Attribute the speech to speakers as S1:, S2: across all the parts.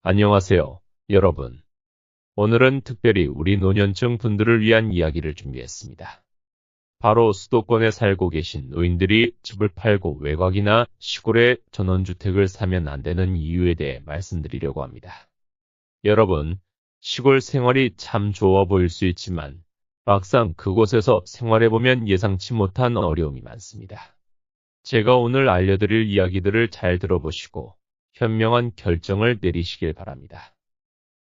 S1: 안녕하세요, 여러분. 오늘은 특별히 우리 노년층 분들을 위한 이야기를 준비했습니다. 바로 수도권에 살고 계신 노인들이 집을 팔고 외곽이나 시골에 전원주택을 사면 안 되는 이유에 대해 말씀드리려고 합니다. 여러분, 시골 생활이 참 좋아 보일 수 있지만 막상 그곳에서 생활해보면 예상치 못한 어려움이 많습니다. 제가 오늘 알려드릴 이야기들을 잘 들어보시고 현명한 결정을 내리시길 바랍니다.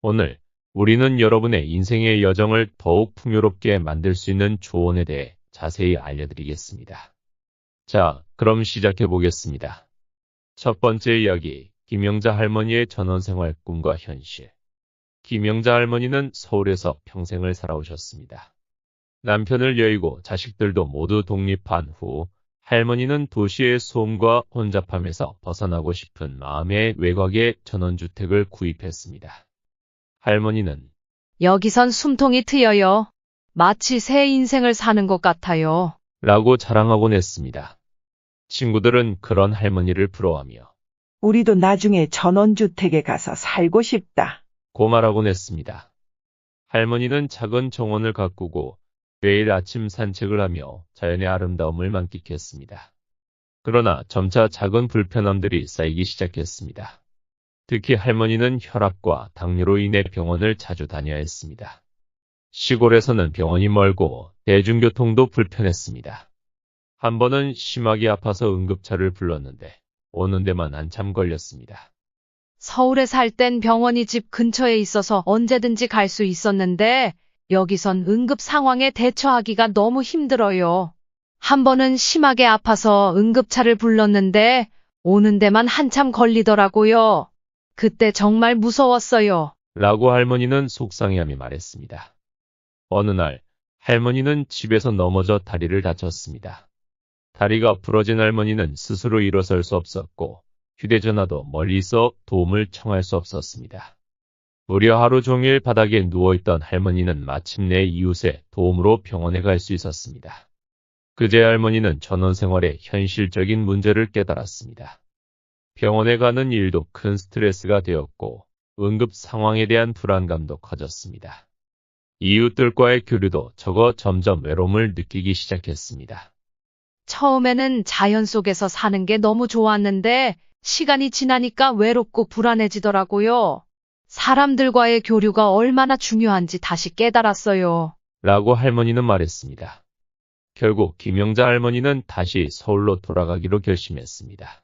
S1: 오늘 우리는 여러분의 인생의 여정을 더욱 풍요롭게 만들 수 있는 조언에 대해 자세히 알려드리겠습니다. 자, 그럼 시작해 보겠습니다. 첫 번째 이야기, 김영자 할머니의 전원생활 꿈과 현실. 김영자 할머니는 서울에서 평생을 살아오셨습니다. 남편을 여의고 자식들도 모두 독립한 후 할머니는 도시의 소음과 혼잡함에서 벗어나고 싶은 마음에 외곽에 전원주택을 구입했습니다. 할머니는
S2: 여기선 숨통이 트여요. 마치 새 인생을 사는 것 같아요.
S1: 라고 자랑하곤 했습니다. 친구들은 그런 할머니를 부러워하며
S3: 우리도 나중에 전원주택에 가서 살고 싶다.
S1: 고말하곤 했습니다. 할머니는 작은 정원을 가꾸고 매일 아침 산책을 하며 자연의 아름다움을 만끽했습니다. 그러나 점차 작은 불편함들이 쌓이기 시작했습니다. 특히 할머니는 혈압과 당뇨로 인해 병원을 자주 다녀야 했습니다. 시골에서는 병원이 멀고 대중교통도 불편했습니다. 한 번은 심하게 아파서 응급차를 불렀는데 오는 데만 한참 걸렸습니다.
S2: 서울에 살 땐 병원이 집 근처에 있어서 언제든지 갈 수 있었는데 여기선 응급 상황에 대처하기가 너무 힘들어요. 한 번은 심하게 아파서 응급차를 불렀는데 오는 데만 한참 걸리더라고요. 그때 정말 무서웠어요.
S1: 라고 할머니는 속상해하며 말했습니다. 어느 날 할머니는 집에서 넘어져 다리를 다쳤습니다. 다리가 부러진 할머니는 스스로 일어설 수 없었고 휴대전화도 멀리 있어 도움을 청할 수 없었습니다. 무려 하루 종일 바닥에 누워있던 할머니는 마침내 이웃의 도움으로 병원에 갈 수 있었습니다. 그제 할머니는 전원생활의 현실적인 문제를 깨달았습니다. 병원에 가는 일도 큰 스트레스가 되었고 응급 상황에 대한 불안감도 커졌습니다. 이웃들과의 교류도 적어 점점 외로움을 느끼기 시작했습니다.
S2: 처음에는 자연 속에서 사는 게 너무 좋았는데 시간이 지나니까 외롭고 불안해지더라고요. 사람들과의 교류가 얼마나 중요한지 다시 깨달았어요.
S1: 라고 할머니는 말했습니다. 결국 김영자 할머니는 다시 서울로 돌아가기로 결심했습니다.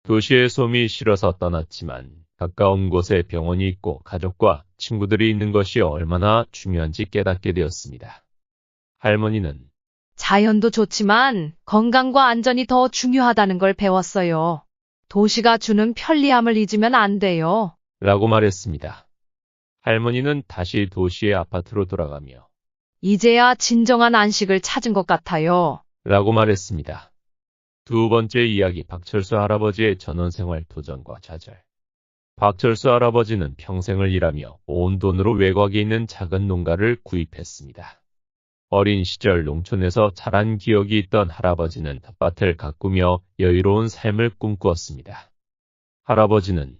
S1: 도시의 소음이 싫어서 떠났지만 가까운 곳에 병원이 있고 가족과 친구들이 있는 것이 얼마나 중요한지 깨닫게 되었습니다. 할머니는
S2: 자연도 좋지만 건강과 안전이 더 중요하다는 걸 배웠어요. 도시가 주는 편리함을 잊으면 안 돼요.
S1: 라고 말했습니다. 할머니는 다시 도시의 아파트로 돌아가며
S2: 이제야 진정한 안식을 찾은 것 같아요.
S1: 라고 말했습니다. 두 번째 이야기, 박철수 할아버지의 전원생활 도전과 좌절. 박철수 할아버지는 평생을 일하며 온 돈으로 외곽에 있는 작은 농가를 구입했습니다. 어린 시절 농촌에서 자란 기억이 있던 할아버지는 텃밭을 가꾸며 여유로운 삶을 꿈꾸었습니다. 할아버지는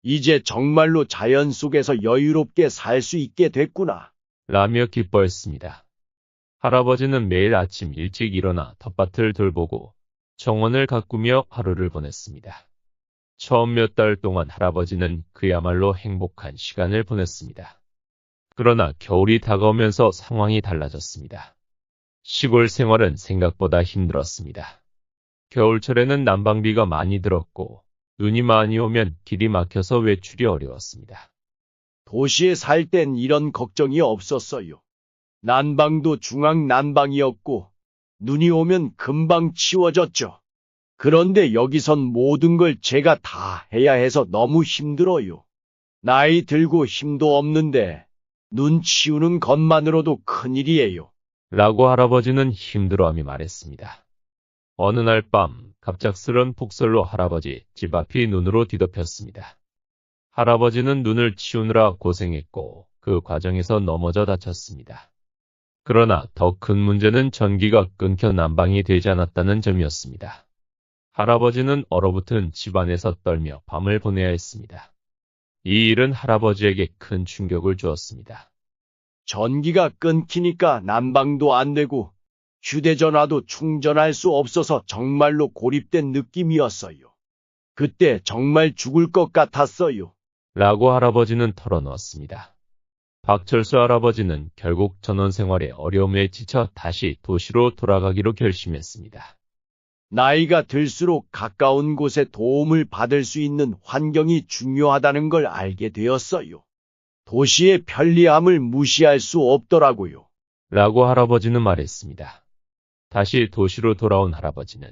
S4: 이제 정말로 자연 속에서 여유롭게 살 수 있게 됐구나.
S1: 라며 기뻐했습니다. 할아버지는 매일 아침 일찍 일어나 텃밭을 돌보고 정원을 가꾸며 하루를 보냈습니다. 처음 몇 달 동안 할아버지는 그야말로 행복한 시간을 보냈습니다. 그러나 겨울이 다가오면서 상황이 달라졌습니다. 시골 생활은 생각보다 힘들었습니다. 겨울철에는 난방비가 많이 들었고 눈이 많이 오면 길이 막혀서 외출이 어려웠습니다.
S4: 도시에 살 땐 이런 걱정이 없었어요. 난방도 중앙 난방이었고 눈이 오면 금방 치워졌죠. 그런데 여기선 모든 걸 제가 다 해야 해서 너무 힘들어요. 나이 들고 힘도 없는데 눈 치우는 것만으로도 큰일이에요.
S1: 라고 할아버지는 힘들어하며 말했습니다. 어느 날 밤 갑작스런 폭설로 할아버지 집 앞이 눈으로 뒤덮였습니다. 할아버지는 눈을 치우느라 고생했고 그 과정에서 넘어져 다쳤습니다. 그러나 더 큰 문제는 전기가 끊겨 난방이 되지 않았다는 점이었습니다. 할아버지는 얼어붙은 집안에서 떨며 밤을 보내야 했습니다. 이 일은 할아버지에게 큰 충격을 주었습니다.
S4: 전기가 끊기니까 난방도 안 되고 휴대전화도 충전할 수 없어서 정말로 고립된 느낌이었어요. 그때 정말 죽을 것 같았어요.
S1: 라고 할아버지는 털어놓았습니다. 박철수 할아버지는 결국 전원 생활의 어려움에 지쳐 다시 도시로 돌아가기로 결심했습니다.
S4: 나이가 들수록 가까운 곳에 도움을 받을 수 있는 환경이 중요하다는 걸 알게 되었어요. 도시의 편리함을 무시할 수 없더라고요.
S1: 라고 할아버지는 말했습니다. 다시 도시로 돌아온 할아버지는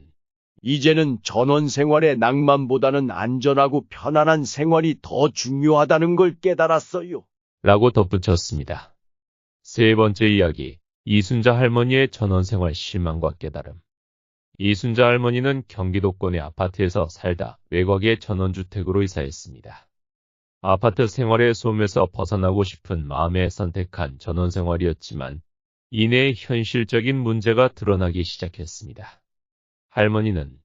S4: 이제는 전원 생활의 낭만보다는 안전하고 편안한 생활이 더 중요하다는 걸 깨달았어요.
S1: 라고 덧붙였습니다. 세 번째 이야기, 이순자 할머니의 전원생활 실망과 깨달음. 이순자 할머니는 경기도권의 아파트에서 살다 외곽의 전원주택으로 이사했습니다. 아파트 생활의 소음에서 벗어나고 싶은 마음에 선택한 전원생활이었지만 이내 현실적인 문제가 드러나기 시작했습니다. 할머니는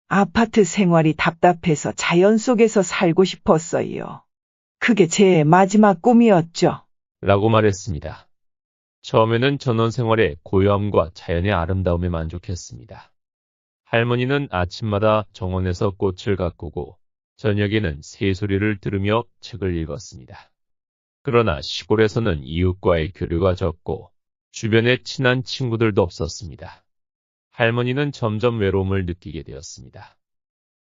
S3: 아파트 생활이 답답해서 자연 속에서 살고 싶었어요. 그게 제 마지막 꿈이었죠.
S1: 라고 말했습니다. 처음에는 전원생활의 고요함과 자연의 아름다움에 만족했습니다. 할머니는 아침마다 정원에서 꽃을 가꾸고 저녁에는 새소리를 들으며 책을 읽었습니다. 그러나 시골에서는 이웃과의 교류가 적고 주변에 친한 친구들도 없었습니다. 할머니는 점점 외로움을 느끼게 되었습니다.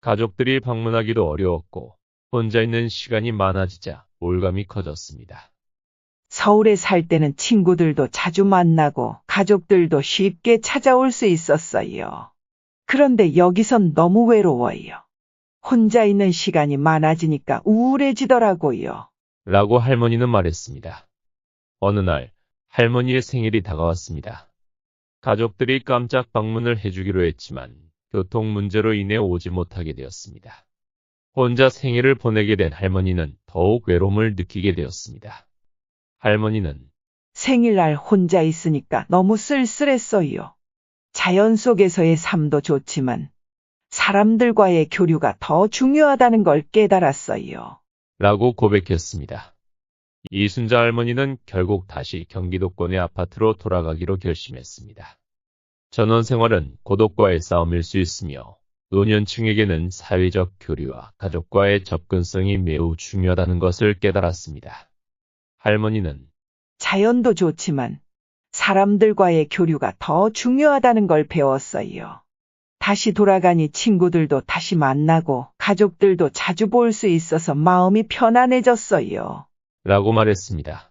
S1: 가족들이 방문하기도 어려웠고 혼자 있는 시간이 많아지자 우울감이 커졌습니다.
S3: 서울에 살 때는 친구들도 자주 만나고 가족들도 쉽게 찾아올 수 있었어요. 그런데 여기선 너무 외로워요. 혼자 있는 시간이 많아지니까 우울해지더라고요.
S1: 라고 할머니는 말했습니다. 어느 날 할머니의 생일이 다가왔습니다. 가족들이 깜짝 방문을 해주기로 했지만 교통 문제로 인해 오지 못하게 되었습니다. 혼자 생일을 보내게 된 할머니는 더욱 외로움을 느끼게 되었습니다. 할머니는
S3: 생일날 혼자 있으니까 너무 쓸쓸했어요. 자연 속에서의 삶도 좋지만 사람들과의 교류가 더 중요하다는 걸 깨달았어요.
S1: 라고 고백했습니다. 이순자 할머니는 결국 다시 경기도권의 아파트로 돌아가기로 결심했습니다. 전원생활은 고독과의 싸움일 수 있으며 노년층에게는 사회적 교류와 가족과의 접근성이 매우 중요하다는 것을 깨달았습니다. 할머니는
S3: 자연도 좋지만 사람들과의 교류가 더 중요하다는 걸 배웠어요. 다시 돌아가니 친구들도 다시 만나고 가족들도 자주 볼 수 있어서 마음이 편안해졌어요.
S1: 라고 말했습니다.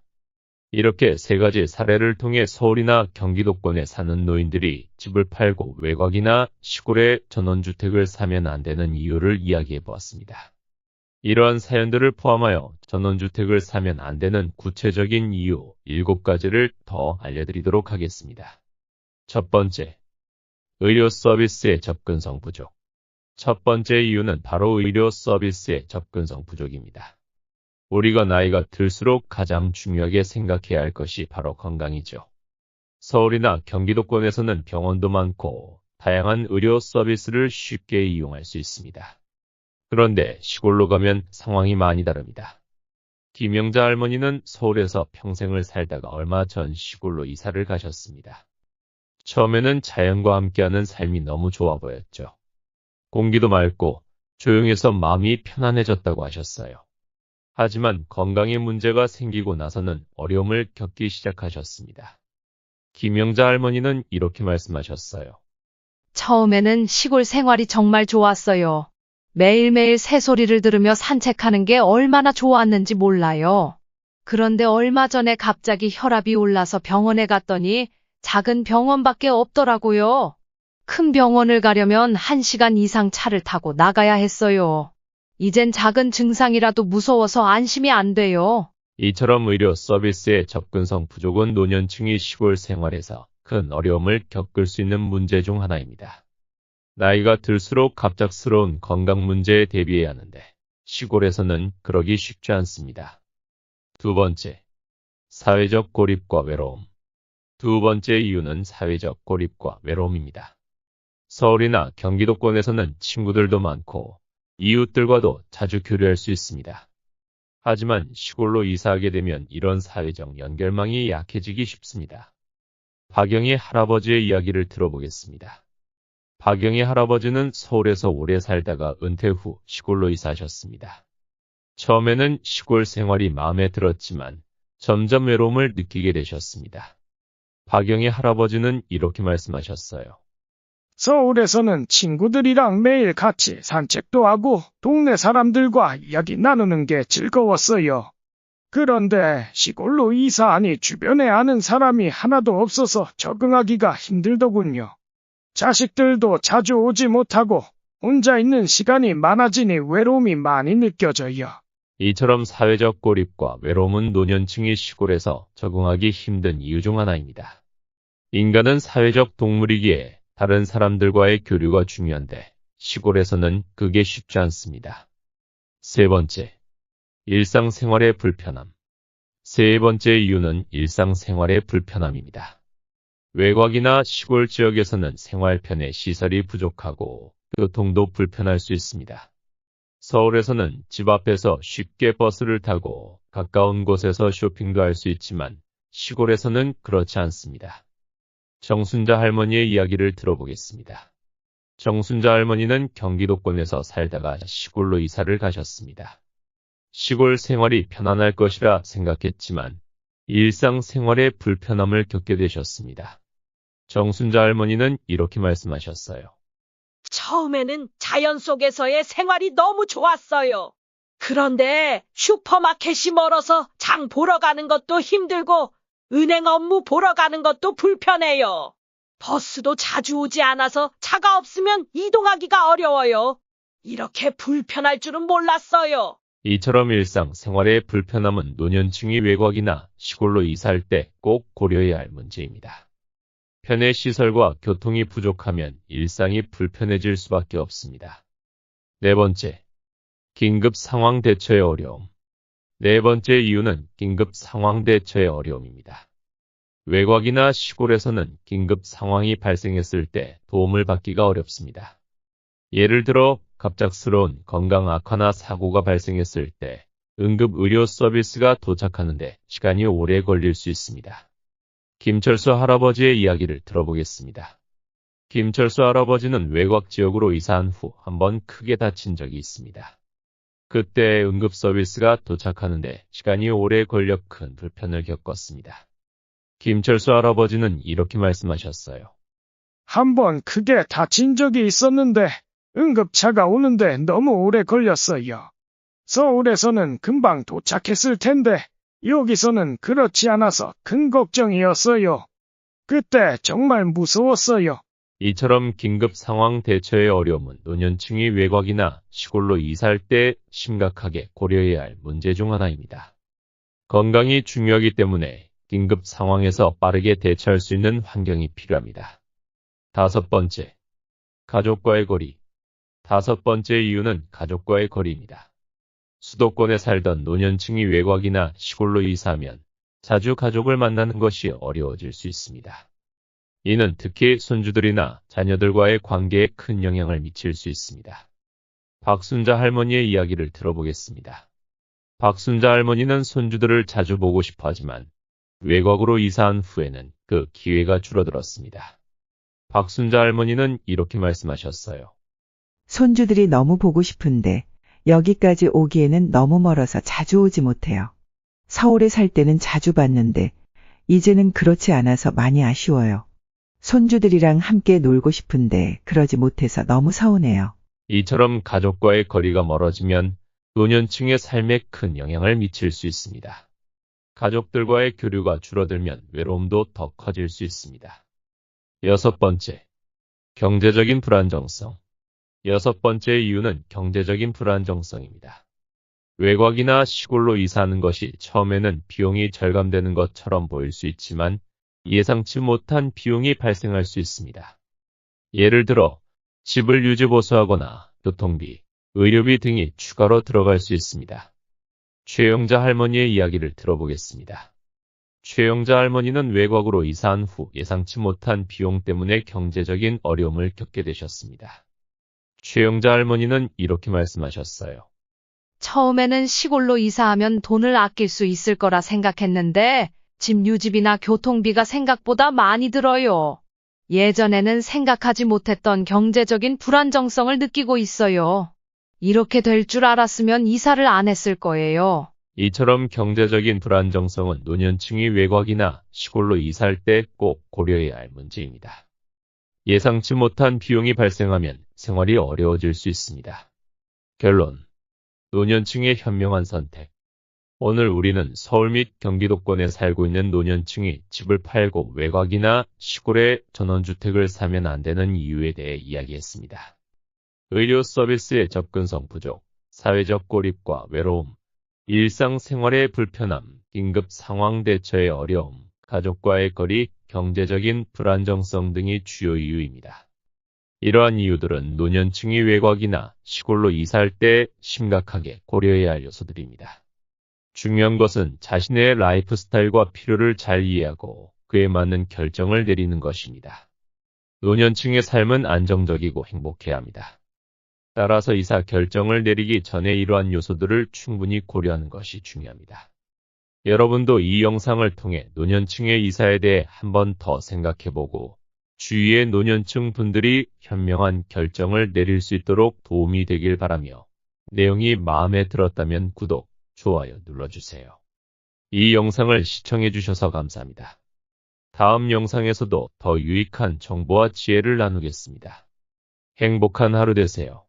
S1: 이렇게 세 가지 사례를 통해 서울이나 경기도권에 사는 노인들이 집을 팔고 외곽이나 시골에 전원주택을 사면 안 되는 이유를 이야기해 보았습니다. 이러한 사연들을 포함하여 전원주택을 사면 안 되는 구체적인 이유 7가지를 더 알려드리도록 하겠습니다. 첫 번째, 의료 서비스의 접근성 부족. 첫 번째 이유는 바로 의료 서비스의 접근성 부족입니다. 우리가 나이가 들수록 가장 중요하게 생각해야 할 것이 바로 건강이죠. 서울이나 경기도권에서는 병원도 많고 다양한 의료 서비스를 쉽게 이용할 수 있습니다. 그런데 시골로 가면 상황이 많이 다릅니다. 김영자 할머니는 서울에서 평생을 살다가 얼마 전 시골로 이사를 가셨습니다. 처음에는 자연과 함께하는 삶이 너무 좋아 보였죠. 공기도 맑고 조용해서 마음이 편안해졌다고 하셨어요. 하지만 건강에 문제가 생기고 나서는 어려움을 겪기 시작하셨습니다. 김영자 할머니는 이렇게 말씀하셨어요.
S2: 처음에는 시골 생활이 정말 좋았어요. 매일매일 새소리를 들으며 산책하는 게 얼마나 좋았는지 몰라요. 그런데 얼마 전에 갑자기 혈압이 올라서 병원에 갔더니 작은 병원밖에 없더라고요. 큰 병원을 가려면 1시간 이상 차를 타고 나가야 했어요. 이젠 작은 증상이라도 무서워서 안심이 안 돼요.
S1: 이처럼 의료 서비스의 접근성 부족은 노년층이 시골 생활에서 큰 어려움을 겪을 수 있는 문제 중 하나입니다. 나이가 들수록 갑작스러운 건강 문제에 대비해야 하는데 시골에서는 그러기 쉽지 않습니다. 두 번째, 사회적 고립과 외로움. 두 번째 이유는 사회적 고립과 외로움입니다. 서울이나 경기도권에서는 친구들도 많고 이웃들과도 자주 교류할 수 있습니다. 하지만 시골로 이사하게 되면 이런 사회적 연결망이 약해지기 쉽습니다. 박영희 할아버지의 이야기를 들어보겠습니다. 박영희 할아버지는 서울에서 오래 살다가 은퇴 후 시골로 이사하셨습니다. 처음에는 시골 생활이 마음에 들었지만 점점 외로움을 느끼게 되셨습니다. 박영희 할아버지는 이렇게 말씀하셨어요.
S5: 서울에서는 친구들이랑 매일 같이 산책도 하고 동네 사람들과 이야기 나누는 게 즐거웠어요. 그런데 시골로 이사하니 주변에 아는 사람이 하나도 없어서 적응하기가 힘들더군요. 자식들도 자주 오지 못하고 혼자 있는 시간이 많아지니 외로움이 많이 느껴져요.
S1: 이처럼 사회적 고립과 외로움은 노년층이 시골에서 적응하기 힘든 이유 중 하나입니다. 인간은 사회적 동물이기에 다른 사람들과의 교류가 중요한데 시골에서는 그게 쉽지 않습니다. 세 번째, 일상생활의 불편함. 세 번째 이유는 일상생활의 불편함입니다. 외곽이나 시골 지역에서는 생활편의 시설이 부족하고 교통도 불편할 수 있습니다. 서울에서는 집 앞에서 쉽게 버스를 타고 가까운 곳에서 쇼핑도 할 수 있지만 시골에서는 그렇지 않습니다. 정순자 할머니의 이야기를 들어보겠습니다. 정순자 할머니는 경기도권에서 살다가 시골로 이사를 가셨습니다. 시골 생활이 편안할 것이라 생각했지만 일상생활의 불편함을 겪게 되셨습니다. 정순자 할머니는 이렇게 말씀하셨어요.
S6: 처음에는 자연 속에서의 생활이 너무 좋았어요. 그런데 슈퍼마켓이 멀어서 장 보러 가는 것도 힘들고 은행 업무 보러 가는 것도 불편해요. 버스도 자주 오지 않아서 차가 없으면 이동하기가 어려워요. 이렇게 불편할 줄은 몰랐어요.
S1: 이처럼 일상생활의 불편함은 노년층이 외곽이나 시골로 이사할 때 꼭 고려해야 할 문제입니다. 편의시설과 교통이 부족하면 일상이 불편해질 수밖에 없습니다. 네 번째, 긴급 상황 대처의 어려움. 네 번째 이유는 긴급 상황 대처의 어려움입니다. 외곽이나 시골에서는 긴급 상황이 발생했을 때 도움을 받기가 어렵습니다. 예를 들어 갑작스러운 건강 악화나 사고가 발생했을 때 응급 의료 서비스가 도착하는데 시간이 오래 걸릴 수 있습니다. 김철수 할아버지의 이야기를 들어보겠습니다. 김철수 할아버지는 외곽 지역으로 이사한 후 한번 크게 다친 적이 있습니다. 그때 응급 서비스가 도착하는데 시간이 오래 걸려 큰 불편을 겪었습니다. 김철수 할아버지는 이렇게 말씀하셨어요.
S5: 한번 크게 다친 적이 있었는데 응급차가 오는데 너무 오래 걸렸어요. 서울에서는 금방 도착했을 텐데 여기서는 그렇지 않아서 큰 걱정이었어요. 그때 정말 무서웠어요.
S1: 이처럼 긴급 상황 대처의 어려움은 노년층이 외곽이나 시골로 이사할 때 심각하게 고려해야 할 문제 중 하나입니다. 건강이 중요하기 때문에 긴급 상황에서 빠르게 대처할 수 있는 환경이 필요합니다. 다섯 번째, 가족과의 거리. 다섯 번째 이유는 가족과의 거리입니다. 수도권에 살던 노년층이 외곽이나 시골로 이사하면 자주 가족을 만나는 것이 어려워질 수 있습니다. 이는 특히 손주들이나 자녀들과의 관계에 큰 영향을 미칠 수 있습니다. 박순자 할머니의 이야기를 들어보겠습니다. 박순자 할머니는 손주들을 자주 보고 싶어 하지만 외곽으로 이사한 후에는 그 기회가 줄어들었습니다. 박순자 할머니는 이렇게 말씀하셨어요.
S3: 손주들이 너무 보고 싶은데 여기까지 오기에는 너무 멀어서 자주 오지 못해요. 서울에 살 때는 자주 봤는데 이제는 그렇지 않아서 많이 아쉬워요. 손주들이랑 함께 놀고 싶은데 그러지 못해서 너무 서운해요.
S1: 이처럼 가족과의 거리가 멀어지면 노년층의 삶에 큰 영향을 미칠 수 있습니다. 가족들과의 교류가 줄어들면 외로움도 더 커질 수 있습니다. 여섯 번째, 경제적인 불안정성. 여섯 번째 이유는 경제적인 불안정성입니다. 외곽이나 시골로 이사하는 것이 처음에는 비용이 절감되는 것처럼 보일 수 있지만 예상치 못한 비용이 발생할 수 있습니다. 예를 들어 집을 유지보수하거나 교통비, 의료비 등이 추가로 들어갈 수 있습니다. 최영자 할머니의 이야기를 들어보겠습니다. 최영자 할머니는 외곽으로 이사한 후 예상치 못한 비용 때문에 경제적인 어려움을 겪게 되셨습니다. 최영자 할머니는 이렇게 말씀하셨어요.
S2: 처음에는 시골로 이사하면 돈을 아낄 수 있을 거라 생각했는데 집 유지비나 교통비가 생각보다 많이 들어요. 예전에는 생각하지 못했던 경제적인 불안정성을 느끼고 있어요. 이렇게 될 줄 알았으면 이사를 안 했을 거예요.
S1: 이처럼 경제적인 불안정성은 노년층이 외곽이나 시골로 이사할 때 꼭 고려해야 할 문제입니다. 예상치 못한 비용이 발생하면 생활이 어려워질 수 있습니다. 결론. 노년층의 현명한 선택. 오늘 우리는 서울 및 경기도권에 살고 있는 노년층이 집을 팔고 외곽이나 시골에 전원주택을 사면 안 되는 이유에 대해 이야기했습니다. 의료 서비스의 접근성 부족, 사회적 고립과 외로움, 일상생활의 불편함, 긴급 상황 대처의 어려움, 가족과의 거리, 경제적인 불안정성 등이 주요 이유입니다. 이러한 이유들은 노년층이 외곽이나 시골로 이사할 때 심각하게 고려해야 할 요소들입니다. 중요한 것은 자신의 라이프 스타일과 필요를 잘 이해하고 그에 맞는 결정을 내리는 것입니다. 노년층의 삶은 안정적이고 행복해야 합니다. 따라서 이사 결정을 내리기 전에 이러한 요소들을 충분히 고려하는 것이 중요합니다. 여러분도 이 영상을 통해 노년층의 이사에 대해 한 번 더 생각해보고 주위의 노년층 분들이 현명한 결정을 내릴 수 있도록 도움이 되길 바라며 내용이 마음에 들었다면 구독, 좋아요 눌러주세요. 이 영상을 시청해주셔서 감사합니다. 다음 영상에서도 더 유익한 정보와 지혜를 나누겠습니다. 행복한 하루 되세요.